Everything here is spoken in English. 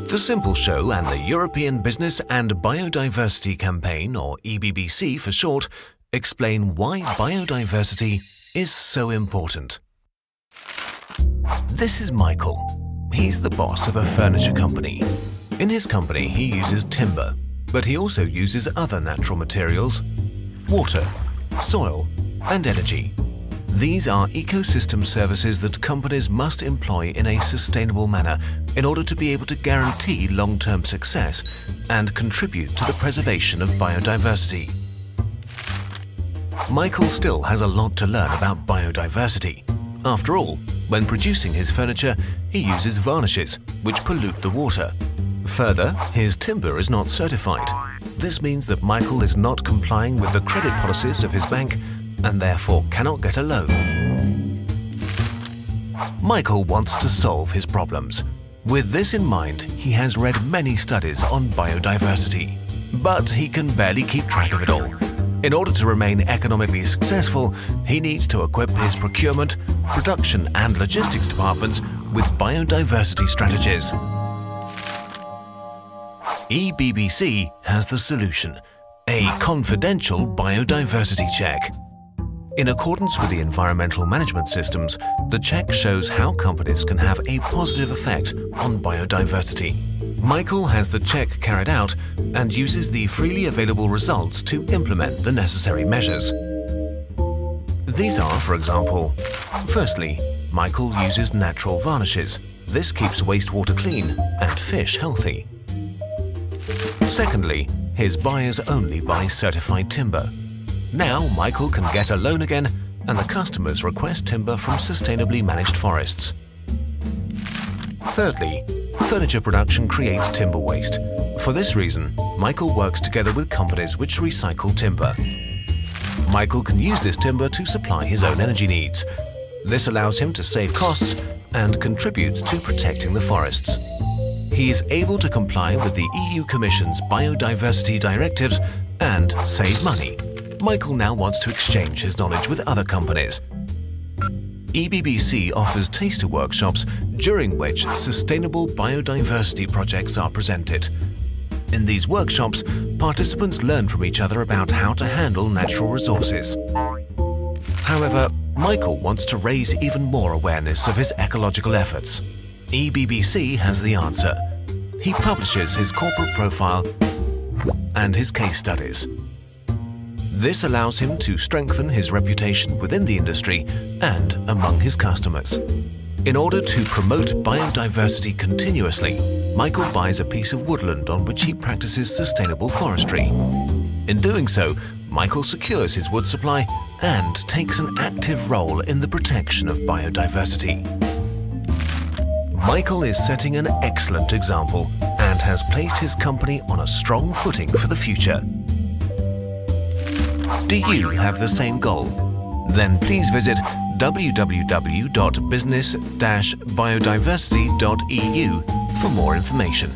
The Simpleshow and the European Business and Biodiversity Campaign, or EBBC for short, explain why biodiversity is so important. This is Michael. He's the boss of a furniture company. In his company, he uses timber, but he also uses other natural materials, water, soil, and energy. These are ecosystem services that companies must employ in a sustainable manner in order to be able to guarantee long-term success and contribute to the preservation of biodiversity. Michael still has a lot to learn about biodiversity. After all, when producing his furniture, he uses varnishes, which pollute the water. Further, his timber is not certified. This means that Michael is not complying with the credit policies of his bank and therefore cannot get a loan. Michael wants to solve his problems. With this in mind, he has read many studies on biodiversity, but he can barely keep track of it all. In order to remain economically successful, he needs to equip his procurement, production and logistics departments with biodiversity strategies. EBBC has the solution: a confidential biodiversity check. In accordance with the environmental management systems, the check shows how companies can have a positive effect on biodiversity. Michael has the check carried out and uses the freely available results to implement the necessary measures. These are, for example, firstly, Michael uses natural varnishes. This keeps wastewater clean and fish healthy. Secondly, his buyers only buy certified timber. Now Michael can get a loan again, and the customers request timber from sustainably managed forests. Thirdly, furniture production creates timber waste. For this reason, Michael works together with companies which recycle timber. Michael can use this timber to supply his own energy needs. This allows him to save costs and contributes to protecting the forests. He is able to comply with the EU Commission's biodiversity directives and save money. Michael now wants to exchange his knowledge with other companies. EBBC offers taster workshops during which sustainable biodiversity projects are presented. In these workshops, participants learn from each other about how to handle natural resources. However, Michael wants to raise even more awareness of his ecological efforts. EBBC has the answer. He publishes his corporate profile and his case studies. This allows him to strengthen his reputation within the industry and among his customers. In order to promote biodiversity continuously, Michael buys a piece of woodland on which he practices sustainable forestry. In doing so, Michael secures his wood supply and takes an active role in the protection of biodiversity. Michael is setting an excellent example and has placed his company on a strong footing for the future. Do you have the same goal? Then please visit www.business-biodiversity.eu for more information.